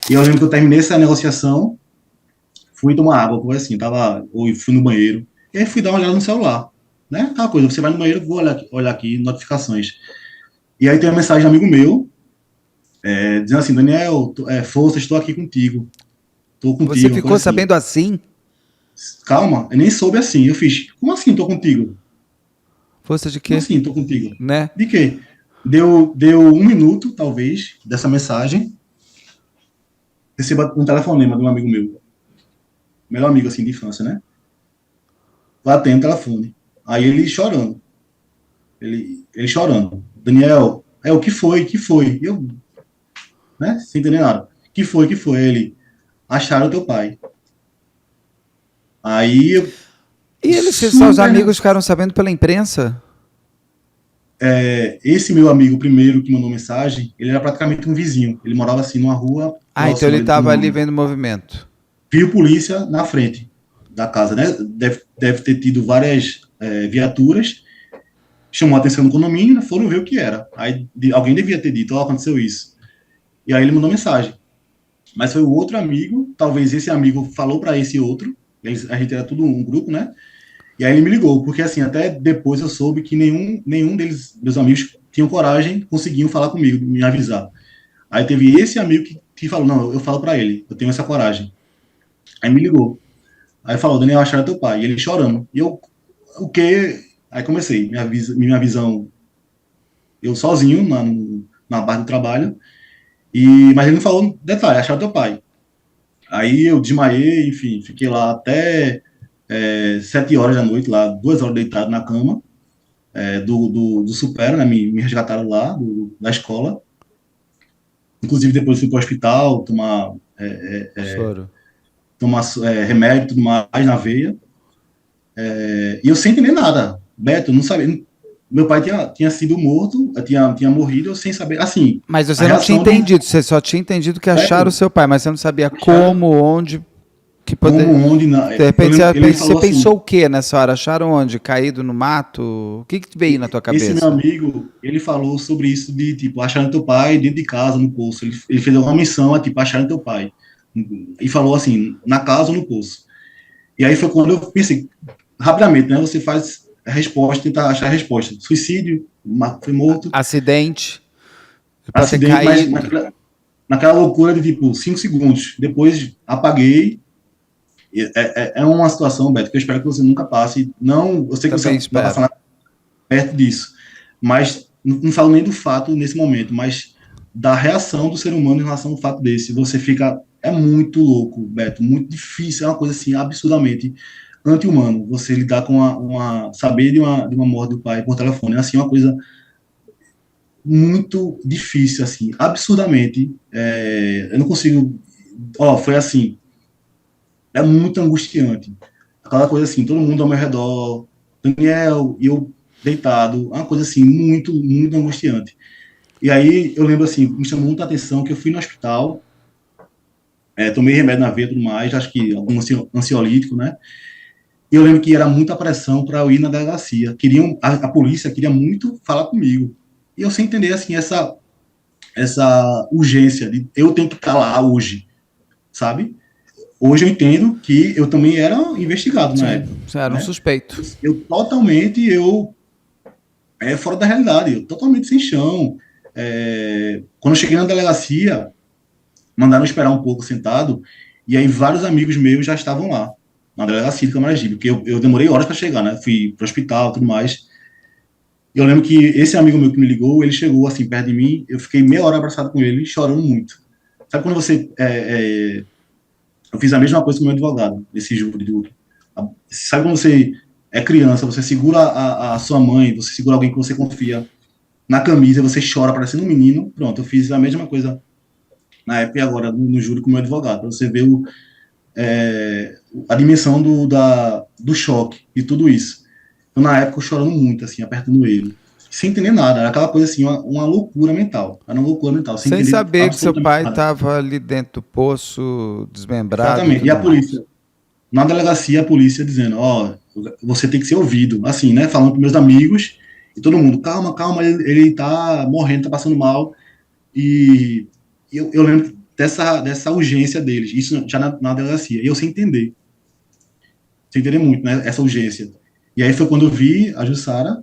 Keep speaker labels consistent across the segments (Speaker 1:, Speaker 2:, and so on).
Speaker 1: E eu lembro que eu terminei essa negociação, fui tomar água, foi assim, ou fui no banheiro, e aí fui dar uma olhada no celular, né? Aquela coisa, você vai no banheiro, vou olhar aqui, notificações. E aí tem uma mensagem de um amigo meu, dizendo assim, Daniel, força, estou
Speaker 2: Você
Speaker 1: contigo, uma coisa
Speaker 2: ficou
Speaker 1: assim.
Speaker 2: sabendo assim?
Speaker 1: Calma, eu nem soube assim, eu fiz, como assim estou contigo?
Speaker 2: Força de
Speaker 1: Como
Speaker 2: quê?
Speaker 1: assim estou contigo?
Speaker 2: Né?
Speaker 1: De quê? Deu um minuto, talvez, dessa mensagem, receba um telefonema de um amigo meu, melhor amigo, assim, de infância, né? Atendo o telefone. Aí ele chorando. Ele chorando. Daniel, o que foi? Que foi? Eu, né? Sem entender nada. Que foi? Que foi? Ele, acharam teu pai. Aí eu,
Speaker 2: E eles, seus
Speaker 1: super, né?
Speaker 2: amigos ficaram sabendo pela imprensa?
Speaker 1: Esse meu amigo primeiro que mandou mensagem, ele era praticamente um vizinho. Ele morava assim numa rua
Speaker 2: Ah, então
Speaker 1: próxima
Speaker 2: ele
Speaker 1: ali do
Speaker 2: estava ali
Speaker 1: condomínio.
Speaker 2: vendo o movimento.
Speaker 1: Viu polícia na frente da casa, né? Deve ter tido várias viaturas, chamou a atenção do condomínio, né? Foram ver o que era. Aí alguém devia ter dito, ó, aconteceu isso. E aí ele mandou mensagem. Mas foi o outro amigo, talvez esse amigo falou para esse outro, a gente era tudo um grupo, né? E aí ele me ligou, porque assim, até depois eu soube que nenhum deles, meus amigos, tinham coragem, conseguiam falar comigo, me avisar. Aí teve esse amigo que falou, não, eu falo para ele, eu tenho essa coragem. Aí me ligou. Aí falou, Daniel, acharam teu pai. E ele chorando. E eu, o quê? Aí comecei, minha visão, eu sozinho, na base do trabalho, mas ele não falou detalhe, acharam teu pai. Aí eu desmaiei, enfim, fiquei lá até 7 horas da noite, lá, 2 horas deitado na cama, do Supera, né? Me resgataram lá, da escola. Inclusive, depois fui para o hospital,
Speaker 2: Soro.
Speaker 1: tomar remédio e tudo mais na veia. E eu sem entender nada. Beto, eu não sabia. Meu pai tinha sido morto, tinha morrido, eu sem saber. Assim,
Speaker 2: Mas
Speaker 1: a
Speaker 2: você não tinha
Speaker 1: reação de um.
Speaker 2: entendido, você só tinha entendido que acharam o
Speaker 1: Beto,
Speaker 2: seu pai, mas você não sabia
Speaker 1: acharam
Speaker 2: como, onde, que
Speaker 1: como,
Speaker 2: poder.
Speaker 1: onde.
Speaker 2: De
Speaker 1: Eu
Speaker 2: repente
Speaker 1: lembro, ele me
Speaker 2: você
Speaker 1: falou
Speaker 2: pensou
Speaker 1: assim:
Speaker 2: o que nessa hora? Acharam onde? Caído no mato? O que que veio na tua
Speaker 1: esse meu
Speaker 2: cabeça?
Speaker 1: amigo, ele falou sobre isso de, tipo, acharam teu pai dentro de casa, no poço. Ele fez uma missão, tipo, acharam teu pai. E falou assim, na casa ou no poço. E aí foi quando eu pensei, rapidamente, né? Você faz a resposta, tenta achar a resposta. Suicídio, foi morto,
Speaker 2: Acidente. Ele pode ter
Speaker 1: acidente, mas
Speaker 2: caído.
Speaker 1: naquela loucura de, tipo, 5 segundos. Depois apaguei. É uma situação, Beto, que eu espero que você nunca passe. Não, eu sei que você
Speaker 2: Também
Speaker 1: não vai
Speaker 2: espero.
Speaker 1: passar perto disso, mas não falo nem do fato nesse momento, mas da reação do ser humano em relação ao fato desse. Você fica. É muito louco, Beto, muito difícil, é uma coisa assim, absurdamente anti-humano. Você lidar com saber de uma morte do pai por telefone. É assim, uma coisa muito difícil, assim, absurdamente. Eu não consigo. Ó, foi assim, é muito angustiante. Aquela coisa assim, todo mundo ao meu redor, Daniel, e eu deitado, uma coisa assim, muito, muito angustiante. E aí eu lembro assim, me chamou muita atenção que eu fui no hospital, tomei remédio na veia e tudo mais, acho que algum ansiolítico, né? E eu lembro que era muita pressão para eu ir na delegacia. A polícia queria muito falar comigo. E eu sem entender assim essa urgência de eu tenho que estar lá hoje, sabe? Hoje eu entendo que eu também era investigado na
Speaker 2: Sim,
Speaker 1: época,
Speaker 2: você era um
Speaker 1: né?
Speaker 2: suspeito.
Speaker 1: Eu totalmente, fora da realidade, eu totalmente sem chão. Quando eu cheguei na delegacia, mandaram esperar um pouco sentado, e aí vários amigos meus já estavam lá, na delegacia de Camaragibe, porque eu demorei horas para chegar, né? Fui pro hospital e tudo mais. E eu lembro que esse amigo meu que me ligou, ele chegou assim perto de mim, eu fiquei meia hora abraçado com ele, chorando muito. Sabe quando você eu fiz a mesma coisa com o meu advogado, nesse júri do. Sabe quando você é criança, você segura a sua mãe, você segura alguém que você confia na camisa, você chora parecendo um menino. Pronto, eu fiz a mesma coisa na época e agora no júri com o meu advogado, para você ver a dimensão do choque e tudo isso. Então, na época, eu chorando muito, assim, apertando ele, sem entender nada, era aquela coisa assim, uma loucura mental, era uma loucura mental, sem
Speaker 2: Sem
Speaker 1: entender
Speaker 2: saber que seu
Speaker 1: absolutamente
Speaker 2: pai
Speaker 1: nada.
Speaker 2: estava ali dentro do poço, desmembrado e
Speaker 1: Exatamente. E a
Speaker 2: tudo mais.
Speaker 1: polícia, na delegacia, a polícia dizendo, ó, você tem que ser ouvido, assim, né, falando para meus amigos, e todo mundo, calma, calma, ele tá morrendo, tá passando mal, e eu lembro, dessa urgência deles, isso já na delegacia, e eu sem entender muito, né, essa urgência. E aí foi quando eu vi a Jussara,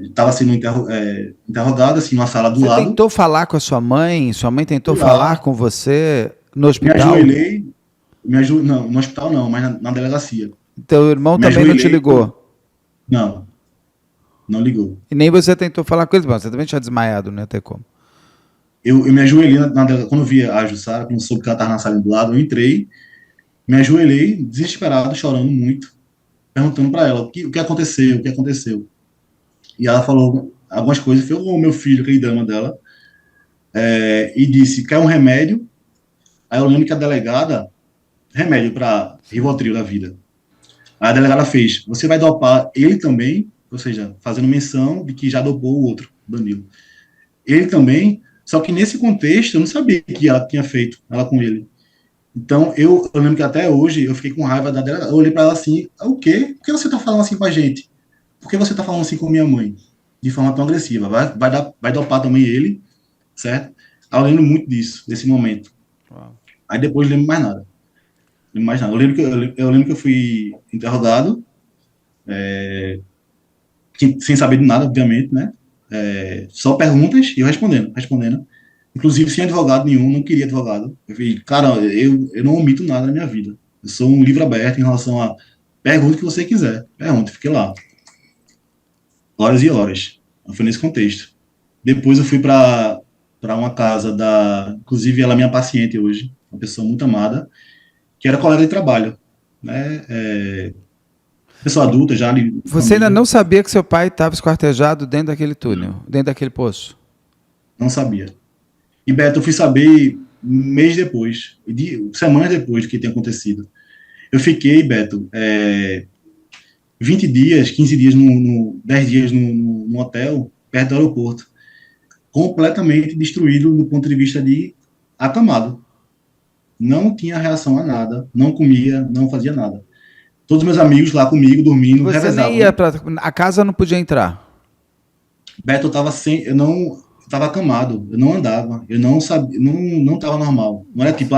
Speaker 1: estava sendo interrogada, assim, numa sala do
Speaker 2: Você
Speaker 1: lado,
Speaker 2: tentou falar com a sua mãe? Sua mãe tentou
Speaker 1: fui
Speaker 2: falar
Speaker 1: lá,
Speaker 2: com você no
Speaker 1: me
Speaker 2: hospital?
Speaker 1: ajoelhei, não, no hospital não, mas na delegacia.
Speaker 2: Teu irmão
Speaker 1: Me
Speaker 2: também não te
Speaker 1: ajoelhei,
Speaker 2: ligou?
Speaker 1: não, não ligou.
Speaker 2: E nem você tentou falar com ele? Bom, você também tinha desmaiado, não ia ter como.
Speaker 1: Eu me ajoelhei quando eu vi a Jussara, quando eu soube que ela estava na sala do lado, eu entrei, me ajoelhei, desesperado, chorando muito, perguntando para ela o que aconteceu, o que aconteceu. E ela falou algumas coisas, foi o meu filho, aquele drama dela, e disse, quer um remédio? Aí eu lembro que a delegada, remédio para Rivotril da vida. Aí a delegada fez, você vai dopar ele também, ou seja, fazendo menção de que já dopou o outro, Danilo. Ele também, só que nesse contexto eu não sabia que ela tinha feito, ela com ele. Então eu lembro que até hoje eu fiquei com raiva da delegada, eu olhei para ela assim, o quê? Por que você tá falando assim com a gente? Por que você tá falando assim com minha mãe? De forma tão agressiva. Vai dopar também ele, certo? Aí eu lembro muito disso, desse momento.
Speaker 2: Uau.
Speaker 1: Aí depois não lembro mais nada. Não lembro mais nada. Eu lembro que eu fui interrogado, sem saber de nada, obviamente, né? Só perguntas e eu respondendo. Inclusive, sem advogado nenhum, não queria advogado. Eu falei, cara, eu não omito nada na minha vida. Eu sou um livro aberto em relação a pergunta o que você quiser. Pergunta, fiquei lá. Horas e horas. Foi nesse contexto. Depois eu fui para uma casa inclusive ela é minha paciente hoje, uma pessoa muito amada, que era colega de trabalho, né? Pessoa adulta já de
Speaker 2: Você ainda
Speaker 1: família,
Speaker 2: não sabia que seu pai estava esquartejado dentro daquele túnel, dentro daquele poço?
Speaker 1: não sabia. E Beto, eu fui saber mês depois, semanas depois do que tinha acontecido. Eu fiquei, Beto, 20 dias, 15 dias, 10 dias no hotel, perto do aeroporto, completamente destruído do ponto de vista de acamado. Não tinha reação a nada, não comia, não fazia nada. Todos meus amigos lá comigo, dormindo,
Speaker 2: Você nem
Speaker 1: revezavam,
Speaker 2: ia
Speaker 1: né?
Speaker 2: para a casa, não podia entrar.
Speaker 1: Beto estava eu não estava acamado, eu não andava, eu não sabia, não estava normal. Não era tipo,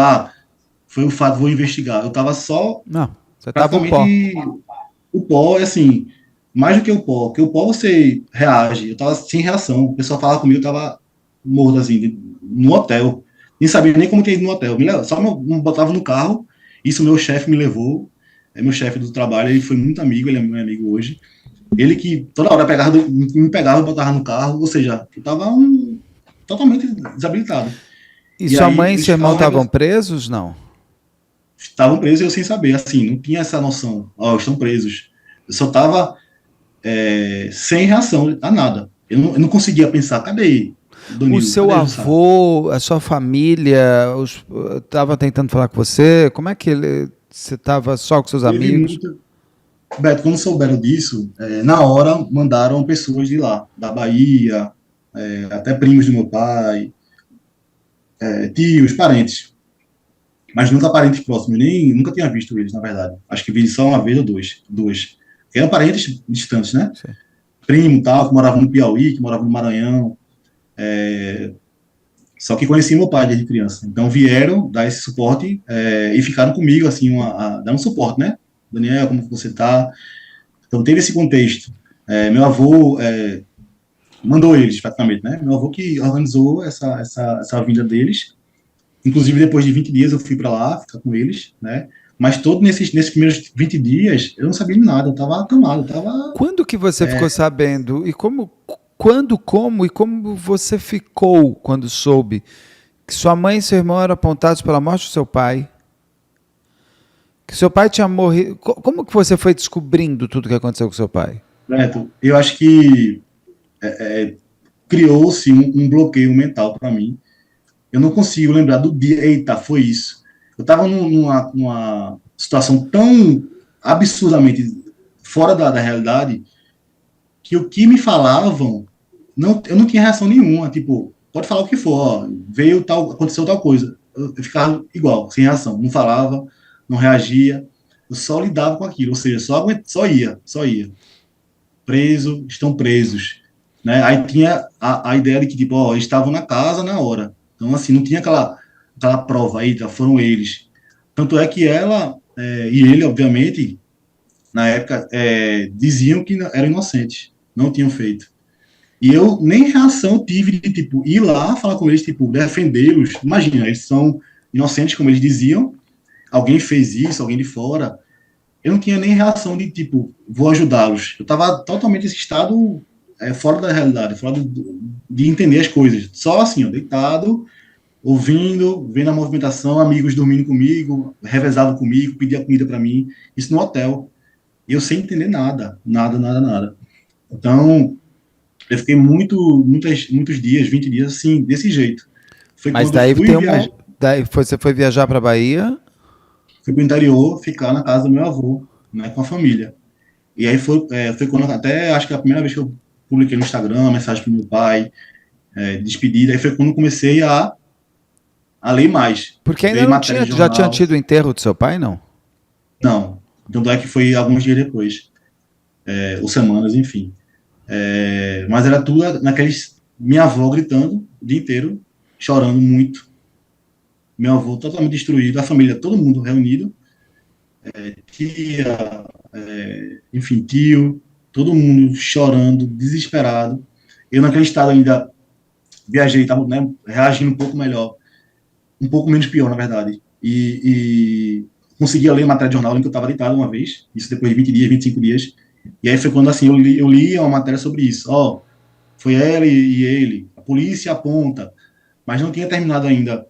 Speaker 1: foi o fato, vou investigar. Eu estava só
Speaker 2: Não, você estava o pó.
Speaker 1: praticamente o pó, assim, mais do que o pó, porque o pó você reage, eu estava sem reação. O pessoal falava comigo, eu estava morto, assim, no hotel. Nem sabia nem como que ia ir no hotel. Só me botava no carro, isso meu chefe me levou, é meu chefe do trabalho, ele foi muito amigo, ele é meu amigo hoje. Ele que toda hora me pegava e botava no carro, ou seja, eu estava totalmente desabilitado.
Speaker 2: E
Speaker 1: E
Speaker 2: sua
Speaker 1: aí
Speaker 2: mãe e
Speaker 1: eles
Speaker 2: seu irmão
Speaker 1: ficavam
Speaker 2: estavam presos? Não.
Speaker 1: estavam presos e eu sem saber, assim, não tinha essa noção, estão presos. Eu só estava sem reação a nada. Eu não conseguia pensar, cadê
Speaker 2: O
Speaker 1: Danilo?
Speaker 2: seu
Speaker 1: Cadê Jussara?
Speaker 2: avô, a sua família, estava tentando falar com você? Como é que você estava só com seus
Speaker 1: Teve
Speaker 2: amigos?
Speaker 1: muita. Beto, quando souberam disso, na hora mandaram pessoas de lá, da Bahia, até primos do meu pai, tios, parentes, mas nunca parentes próximos, nem nunca tinha visto eles, na verdade. Acho que vi só uma vez ou duas. Eram parentes distantes, né?
Speaker 2: Sim.
Speaker 1: Primo, tal, que moravam no Piauí, que moravam no Maranhão. Só que conheci meu pai desde criança. Então vieram dar esse suporte e ficaram comigo, assim, dando suporte, né? Daniel, como você tá? Então teve esse contexto. Meu avô mandou eles, praticamente, né? Meu avô que organizou essa vinda deles. Inclusive, depois de 20 dias eu fui para lá, ficar com eles, né? Mas todos nesses primeiros 20 dias eu não sabia de nada, eu estava acamado, eu estava.
Speaker 2: Quando que você ficou sabendo? E quando, como e como você ficou quando soube que sua mãe e seu irmão eram apontados pela morte do seu pai? Que seu pai tinha morrido. Como que você foi descobrindo tudo que aconteceu com seu pai?
Speaker 1: Neto, eu acho que criou-se um bloqueio mental para mim. Eu não consigo lembrar do dia. Eita, foi isso. Eu estava numa situação tão absurdamente fora da realidade que o que me falavam, eu não tinha reação nenhuma. Tipo, pode falar o que for, ó, aconteceu tal coisa. Eu ficava igual, sem reação. Não falava, não reagia. Eu só lidava com aquilo, ou seja, só ia. Preso, estão presos. Né? Aí tinha a ideia de que, tipo, ó, eles estavam na casa na hora. Então, assim, não tinha aquela aquela prova aí, foram eles. Tanto é que ela e ele, obviamente, na época, diziam que eram inocentes, não tinham feito. E eu nem reação tive de, tipo, ir lá falar com eles, tipo, defendê-los. Imagina, eles são inocentes, como eles diziam, alguém fez isso, alguém de fora. Eu não tinha nem reação de, tipo, vou ajudá-los. Eu estava totalmente nesse estado fora da realidade, fora de entender as coisas. Só assim, ó, deitado, ouvindo, vendo a movimentação, amigos dormindo comigo, revezavam comigo, pediam comida para mim, isso no hotel. E eu sem entender nada, nada, nada, nada. Então, eu fiquei muitos dias, 20 dias, assim, desse jeito. Foi
Speaker 2: Mas
Speaker 1: quando eu
Speaker 2: daí
Speaker 1: fui
Speaker 2: tem
Speaker 1: viajar,
Speaker 2: você foi viajar para Bahia.
Speaker 1: fui para o interior, ficar na casa do meu avô, né, com a família. E aí foi quando, até acho que a primeira vez que eu publiquei no Instagram, uma mensagem para meu pai, despedida, aí foi quando eu comecei a ler mais.
Speaker 2: Porque ainda
Speaker 1: Ver
Speaker 2: não
Speaker 1: matéria
Speaker 2: tinha,
Speaker 1: de
Speaker 2: já tinha
Speaker 1: jornal.
Speaker 2: tido o enterro do seu pai, não?
Speaker 1: Não, tanto é que foi alguns dias depois, ou semanas, enfim. Mas era tudo naqueles. Minha avó gritando o dia inteiro, chorando muito. Meu avô totalmente destruído, a família, todo mundo reunido. Tia, enfim, tio, todo mundo chorando, desesperado. Eu naquele estado ainda viajei, estava, né, reagindo um pouco melhor, um pouco menos pior, na verdade. E conseguia ler matéria de jornal em que eu estava deitado uma vez, isso depois de 20 dias, 25 dias. E aí foi quando assim eu li uma matéria sobre isso. Ó, foi ela e ele, a polícia aponta, mas não tinha terminado ainda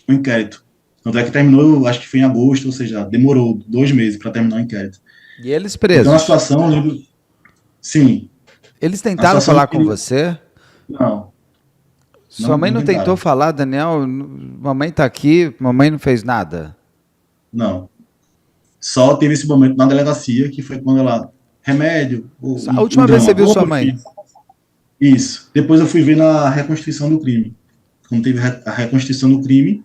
Speaker 1: o inquérito. Tanto é que terminou, acho que foi em agosto, ou seja, demorou 2 meses para terminar o inquérito.
Speaker 2: E eles
Speaker 1: Então a
Speaker 2: presos?
Speaker 1: situação, eu lembro, sim,
Speaker 2: Eles
Speaker 1: a
Speaker 2: tentaram
Speaker 1: situação
Speaker 2: falar com
Speaker 1: que
Speaker 2: você?
Speaker 1: não,
Speaker 2: Sua
Speaker 1: não,
Speaker 2: mãe
Speaker 1: não
Speaker 2: não tentou
Speaker 1: tentaram,
Speaker 2: falar, Daniel? Mamãe tá aqui, mamãe não fez nada.
Speaker 1: não. Só teve esse momento na delegacia que foi quando ela remédio,
Speaker 2: A
Speaker 1: o
Speaker 2: última vez que você
Speaker 1: drama,
Speaker 2: viu
Speaker 1: ô
Speaker 2: sua
Speaker 1: meu
Speaker 2: mãe?
Speaker 1: filho, isso. Depois eu fui ver na reconstituição do crime. Quando teve a reconstituição do crime,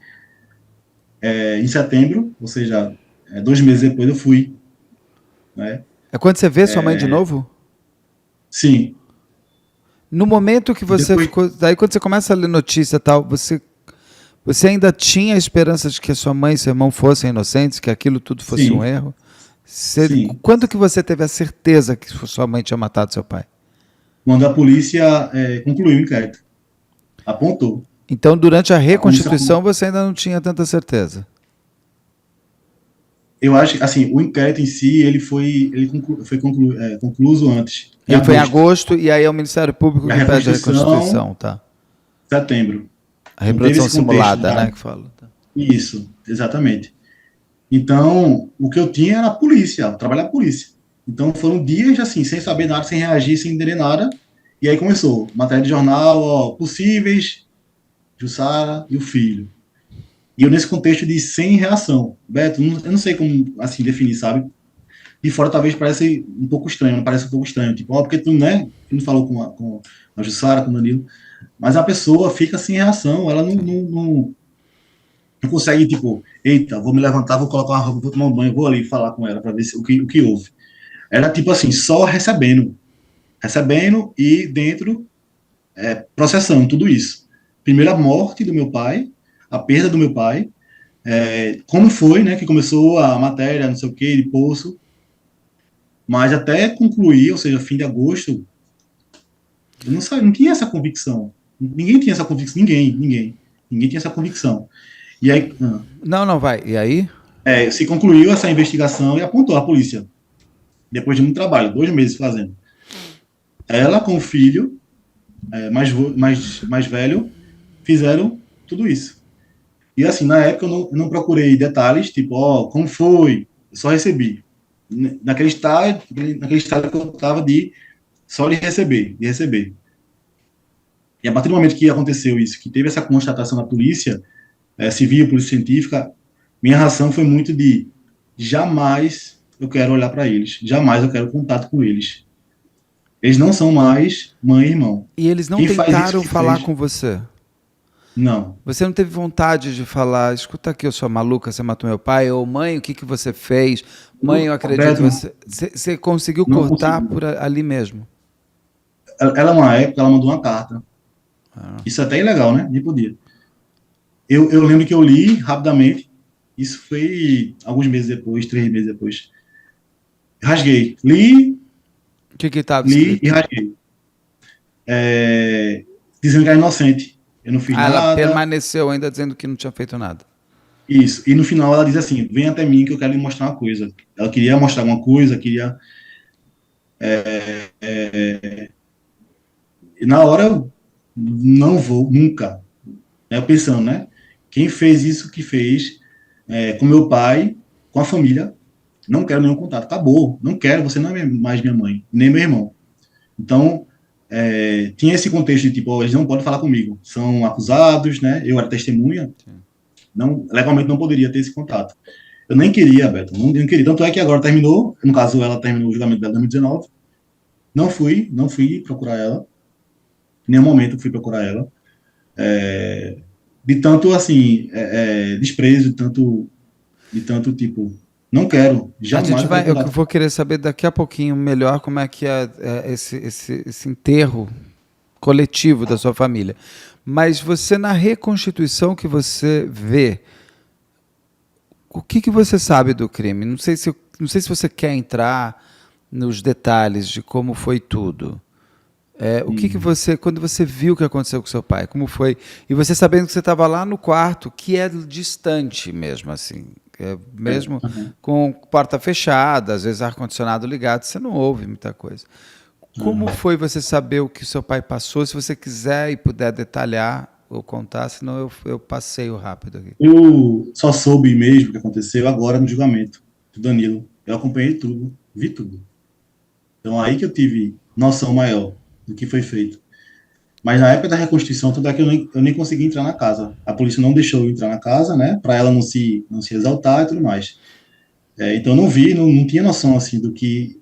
Speaker 1: em setembro, ou seja, 2 meses depois eu fui, né?
Speaker 2: É quando você vê sua mãe de novo?
Speaker 1: Sim.
Speaker 2: No momento que
Speaker 1: E
Speaker 2: você
Speaker 1: depois,
Speaker 2: ficou. Daí quando você começa a ler notícia e tal, você ainda tinha a esperança de que sua mãe e seu irmão fossem inocentes, que aquilo tudo fosse um
Speaker 1: sim,
Speaker 2: erro?
Speaker 1: sim.
Speaker 2: Quando que você teve a certeza que sua mãe tinha matado seu pai?
Speaker 1: Quando a polícia concluiu o inquérito, apontou.
Speaker 2: Então, durante a
Speaker 1: A polícia,
Speaker 2: reconstituição, você ainda não tinha tanta certeza.
Speaker 1: eu acho que assim, o inquérito em si, ele foi concluído antes, em
Speaker 2: Ele foi em
Speaker 1: agosto.
Speaker 2: agosto e aí é o Ministério Público
Speaker 1: E a
Speaker 2: que pede a
Speaker 1: reconstituição,
Speaker 2: reconstituição, tá?
Speaker 1: setembro.
Speaker 2: A
Speaker 1: Não teve
Speaker 2: reprodução
Speaker 1: esse contexto
Speaker 2: simulada, né,
Speaker 1: da.
Speaker 2: que fala. Tá?
Speaker 1: Isso, exatamente. Então, o que eu tinha era a polícia, trabalhar a polícia. Então, foram dias assim, sem saber nada, sem reagir, sem entender nada. E aí começou, matéria de jornal, ó, possíveis, Jussara e o filho. E eu nesse contexto de sem reação. Beto, eu não sei como assim definir, sabe? De fora talvez parece um pouco estranho, não parece um pouco estranho. Tipo, ó, porque tu, né, tu não falou com a Jussara, com o Danilo. Mas a pessoa fica sem reação, ela
Speaker 2: Sim.
Speaker 1: não consegue, tipo, eita, vou me levantar, vou colocar uma roupa, vou tomar um banho, vou ali falar com ela para ver o que houve. Era tipo assim, só recebendo e dentro processando tudo isso. Primeiro a morte do meu pai, a perda do meu pai, como foi, né, que começou a matéria, não sei o que, de poço, mas até concluir, ou seja, fim de agosto, eu não sabia, não tinha essa convicção. Ninguém tinha essa convicção, ninguém tinha essa convicção. E aí,
Speaker 2: Não, não vai. E aí?
Speaker 1: se concluiu essa investigação e apontou a polícia, depois de muito trabalho, 2 meses fazendo. Ela com o filho mais velho fizeram tudo isso. E assim, na época eu não procurei detalhes, tipo, ó, como foi? Eu só recebi. Naquele estado que eu estava de só de receber, de receber. E a partir do momento que aconteceu isso, que teve essa constatação da polícia, civil, polícia científica, minha reação foi muito de jamais eu quero olhar para eles, jamais eu quero contato com eles. Eles não são mais mãe e irmão.
Speaker 2: E eles não
Speaker 1: Quem faz isso
Speaker 2: tentaram
Speaker 1: que
Speaker 2: falar
Speaker 1: fez,
Speaker 2: com você?
Speaker 1: não.
Speaker 2: Você não teve vontade de falar, escuta aqui, eu sou maluca, você matou meu pai, ou mãe, o que, que você fez? Mãe, eu acredito
Speaker 1: Beto,
Speaker 2: em você. Você conseguiu
Speaker 1: não
Speaker 2: cortar
Speaker 1: consegui.
Speaker 2: ali mesmo?
Speaker 1: Ela, uma época, ela mandou uma carta.
Speaker 2: Ah.
Speaker 1: Isso até é ilegal, né? Nem podia. Eu lembro que eu li rapidamente, isso foi alguns meses depois, 3 meses depois. Rasguei.
Speaker 2: O que estava
Speaker 1: Li e
Speaker 2: escrito?
Speaker 1: rasguei. Dizendo que era inocente. Eu não fiz
Speaker 2: Ah, ela
Speaker 1: nada.
Speaker 2: permaneceu ainda dizendo que não tinha feito nada.
Speaker 1: Isso. E no final ela diz assim: vem até mim que eu quero lhe mostrar uma coisa. Ela queria mostrar uma coisa, queria. E na hora eu não vou, nunca. Eu pensando, né? Quem fez isso que fez com meu pai, com a família, não quero nenhum contato. Acabou. Não quero, você não é mais minha mãe, nem meu irmão. Então, tinha esse contexto de tipo, eles não podem falar comigo. São acusados, né? Eu era testemunha, não, legalmente não poderia ter esse contato. Eu nem queria, Beto, não queria. Tanto é que agora terminou, no caso ela terminou o julgamento dela em 2019. Não fui procurar ela. Em nenhum momento fui procurar ela. De tanto, assim, desprezo, de tanto, tipo, não quero,
Speaker 2: A gente
Speaker 1: jamais vou
Speaker 2: vai,
Speaker 1: ter
Speaker 2: eu
Speaker 1: contato.
Speaker 2: vou querer saber daqui a pouquinho melhor como é que é esse enterro coletivo da sua família. Mas você, na reconstituição que você vê, o que você sabe do crime? Não sei se você quer entrar nos detalhes de como foi tudo. O que
Speaker 1: Uhum.
Speaker 2: você, quando você viu o que aconteceu com seu pai, como foi? E você sabendo que você estava lá no quarto, que é distante mesmo, assim, mesmo
Speaker 1: Uhum.
Speaker 2: com porta fechada, às vezes ar-condicionado ligado, você não ouve muita coisa. Como
Speaker 1: Uhum.
Speaker 2: foi você saber o que seu pai passou? Se você quiser e puder detalhar ou contar, senão eu passeio rápido aqui.
Speaker 1: Eu só soube mesmo o que aconteceu agora no julgamento do Danilo. Eu acompanhei tudo, vi tudo. Então aí que eu tive noção maior do que foi feito. Mas na época da reconstituição, tanto é que eu nem consegui entrar na casa. A polícia não deixou eu entrar na casa, né? Para ela não se exaltar e tudo mais. Então eu não vi, não tinha noção assim do que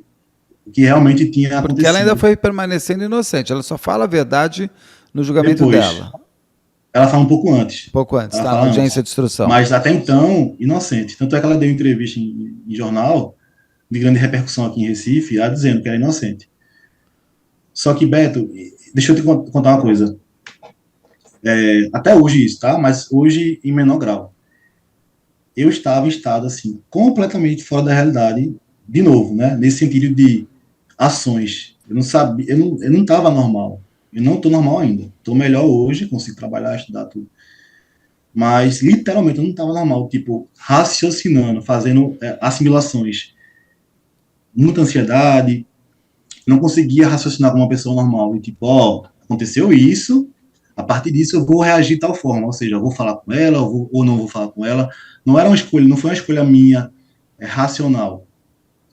Speaker 1: realmente tinha
Speaker 2: Porque ela ainda
Speaker 1: acontecido.
Speaker 2: foi permanecendo inocente, ela só fala a verdade no julgamento
Speaker 1: Depois,
Speaker 2: dela.
Speaker 1: ela fala um pouco
Speaker 2: Um
Speaker 1: antes.
Speaker 2: pouco antes,
Speaker 1: Ela
Speaker 2: tá? Na
Speaker 1: fala
Speaker 2: audiência
Speaker 1: antes.
Speaker 2: de instrução.
Speaker 1: Mas até então, inocente. Tanto é que ela deu entrevista em jornal de grande repercussão aqui em Recife, ela dizendo que era inocente. Só que, Beto, deixa eu te contar uma coisa. Até hoje isso, tá? Mas hoje em menor grau. Eu estava em estado, assim, completamente fora da realidade, de novo, né? Nesse sentido de ações. Eu não sabia, eu não estava normal. Eu não estou normal ainda. Estou melhor hoje, consigo trabalhar, estudar tudo. Mas, literalmente, eu não estava normal. Tipo, raciocinando, fazendo assimilações. Muita ansiedade, não conseguia raciocinar como uma pessoa normal. E tipo, ó, aconteceu isso, a partir disso eu vou reagir de tal forma, ou seja, eu vou falar com ela ou não vou falar com ela. Não era uma escolha, não foi uma escolha minha racional.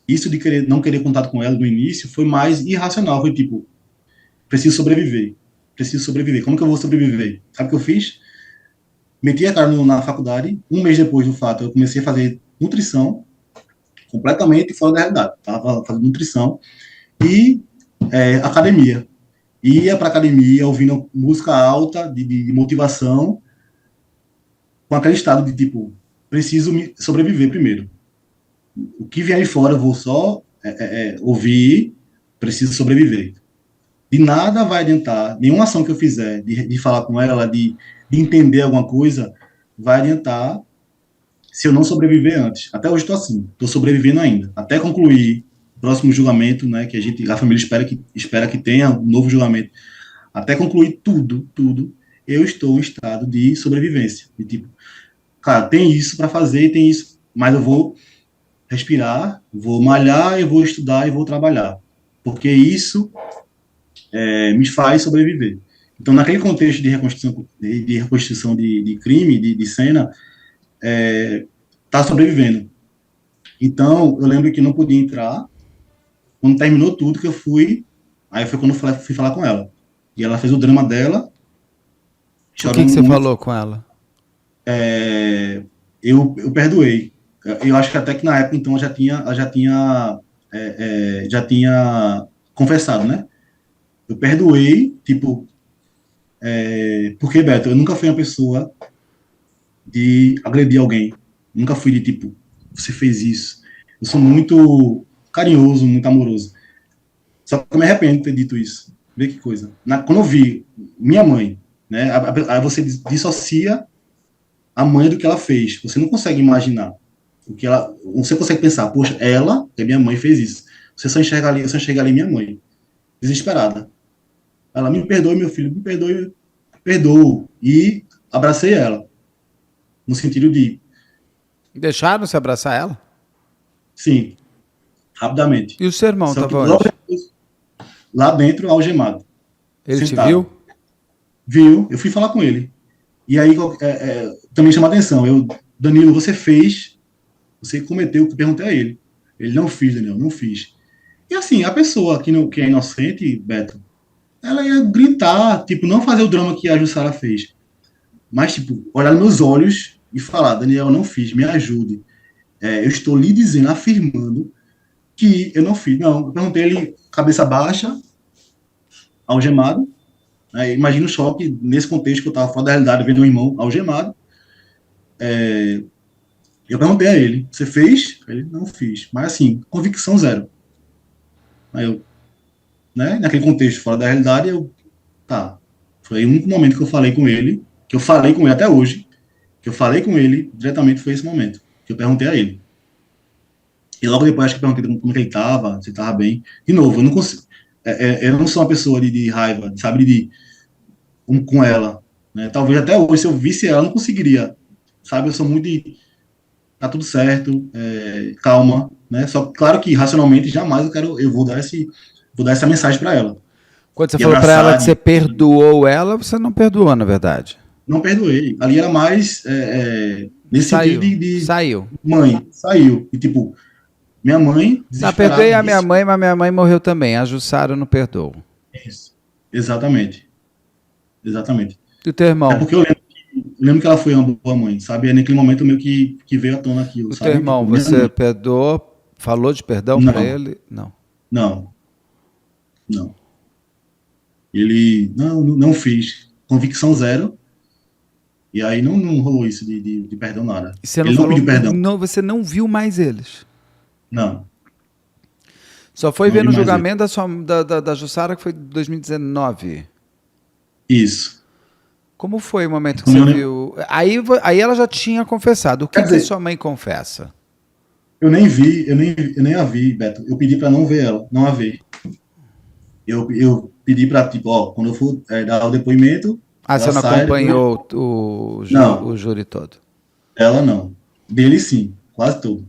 Speaker 1: Isso de não querer contato com ela no início foi mais irracional, foi tipo, preciso sobreviver. Preciso sobreviver. Como que eu vou sobreviver? Sabe o que eu fiz? Meti a cara na faculdade. Um mês depois do fato, eu comecei a fazer nutrição, completamente fora da realidade. Estava fazendo nutrição e academia. Ia para academia ouvindo música alta, de motivação, com aquele estado de tipo, preciso sobreviver primeiro. O que vier de fora eu vou só ouvir, preciso sobreviver. De nada vai adiantar, nenhuma ação que eu fizer, de falar com ela, de entender alguma coisa, vai adiantar se eu não sobreviver antes. Até hoje estou assim, estou sobrevivendo ainda. Até concluir o próximo julgamento, né, que a família espera que tenha um novo julgamento. Até concluir tudo, eu estou em estado de sobrevivência. De tipo, cara, tem isso para fazer, tem isso, mas eu vou respirar, vou malhar, eu vou estudar e vou trabalhar. Porque isso me faz sobreviver. Então, naquele contexto de reconstrução de crime, de cena, tá sobrevivendo. Então, eu lembro que não podia entrar. Quando terminou tudo, que eu fui. Aí foi quando eu fui falar com ela. E ela fez o drama dela,
Speaker 2: O que
Speaker 1: chorando
Speaker 2: você
Speaker 1: muito.
Speaker 2: falou com ela?
Speaker 1: Eu perdoei. Eu acho que até que na época, então, ela já tinha confessado, né? Eu perdoei, tipo, porque, Beto, eu nunca fui uma pessoa de agredir alguém. Nunca fui de, tipo, você fez isso. Eu sou muito carinhoso, muito amoroso. Só que eu me arrependo de ter dito isso. Vê que coisa. Quando eu vi minha mãe, né? Aí você dissocia a mãe do que ela fez. Você não consegue imaginar o que ela. Você consegue pensar, poxa, ela, que é minha mãe, fez isso. Você só enxerga ali minha mãe, desesperada. Ela me perdoe, meu filho, me perdoe, perdoou. E abracei ela, no sentido de,
Speaker 2: Deixaram você abraçar ela?
Speaker 1: sim, rapidamente.
Speaker 2: E o seu irmão
Speaker 1: Só que
Speaker 2: estava
Speaker 1: logo
Speaker 2: onde?
Speaker 1: depois, lá dentro, algemado,
Speaker 2: Ele te
Speaker 1: sentado.
Speaker 2: viu?
Speaker 1: Viu? Eu fui falar com ele. E aí também chama atenção. Danilo, você cometeu o que eu perguntei a ele. Ele não fiz, Daniel, não fiz. E assim, a pessoa que é inocente, Beto, ela ia gritar, tipo, não fazer o drama que a Jussara fez, mas, tipo, olhar nos meus olhos e falar, Daniel, eu não fiz, me ajude. Eu estou lhe dizendo, afirmando que eu não fiz. Não, eu perguntei ele, cabeça baixa, algemado. Imagina o choque nesse contexto que eu estava fora da realidade, vendo um irmão algemado. Eu perguntei a ele, você fez? Ele, não fiz. Mas, assim, convicção zero. Aí eu, né, naquele contexto fora da realidade, tá. Foi o único momento que eu falei com ele, que eu falei com ele até hoje, que eu falei com ele diretamente foi esse momento, que eu perguntei a ele. E logo depois acho que eu perguntei como ele estava, se estava bem. De novo, eu não consigo, eu não sou uma pessoa de raiva, sabe, com ela. Né? Talvez até hoje, se eu visse ela, eu não conseguiria. Sabe, eu sou muito de, tá tudo certo, calma, né? Só claro que racionalmente jamais eu vou dar essa mensagem para ela.
Speaker 2: Quando você
Speaker 1: De
Speaker 2: falou para ela
Speaker 1: abraçar,
Speaker 2: que você perdoou ela, você não perdoou, na verdade.
Speaker 1: não perdoei. Ali era mais nesse sentido
Speaker 2: Saiu.
Speaker 1: de
Speaker 2: Saiu.
Speaker 1: mãe, saiu. E tipo, minha mãe,
Speaker 2: Não, perdoei a minha
Speaker 1: desesperadíssima.
Speaker 2: mãe, mas minha mãe morreu também. A Jussara não perdoou.
Speaker 1: Isso. Exatamente. Exatamente.
Speaker 2: E o teu
Speaker 1: É
Speaker 2: irmão?
Speaker 1: porque eu lembro que ela foi uma boa mãe, sabe? É naquele momento meio que veio à tona aquilo,
Speaker 2: O teu
Speaker 1: sabe?
Speaker 2: irmão,
Speaker 1: Tipo, minha
Speaker 2: você
Speaker 1: mãe.
Speaker 2: perdoou? Falou de perdão para
Speaker 1: Não,
Speaker 2: ele? Não.
Speaker 1: não, não. Ele, não fiz. Convicção zero. E aí não rolou isso de perdão nada.
Speaker 2: E você não
Speaker 1: Ele não
Speaker 2: falou,
Speaker 1: pediu perdão.
Speaker 2: não, você não viu mais eles.
Speaker 1: Não,
Speaker 2: Só foi
Speaker 1: não
Speaker 2: ver
Speaker 1: vi
Speaker 2: no
Speaker 1: mais ele.
Speaker 2: julgamento da Jussara, que foi em 2019.
Speaker 1: Isso.
Speaker 2: Como foi o momento que
Speaker 1: Como
Speaker 2: você
Speaker 1: eu,
Speaker 2: viu? Aí ela já tinha confessado. O que,
Speaker 1: quer
Speaker 2: que a
Speaker 1: dizer,
Speaker 2: sua mãe confessa?
Speaker 1: eu nem a vi, Beto. Eu pedi para não ver ela, não a ver. Eu pedi para, tipo, ó, quando eu for dar o depoimento,
Speaker 2: Ah,
Speaker 1: ela
Speaker 2: você não
Speaker 1: sai, depois.
Speaker 2: acompanhou o
Speaker 1: Não,
Speaker 2: júri todo.
Speaker 1: ela não. Dele sim, quase todo.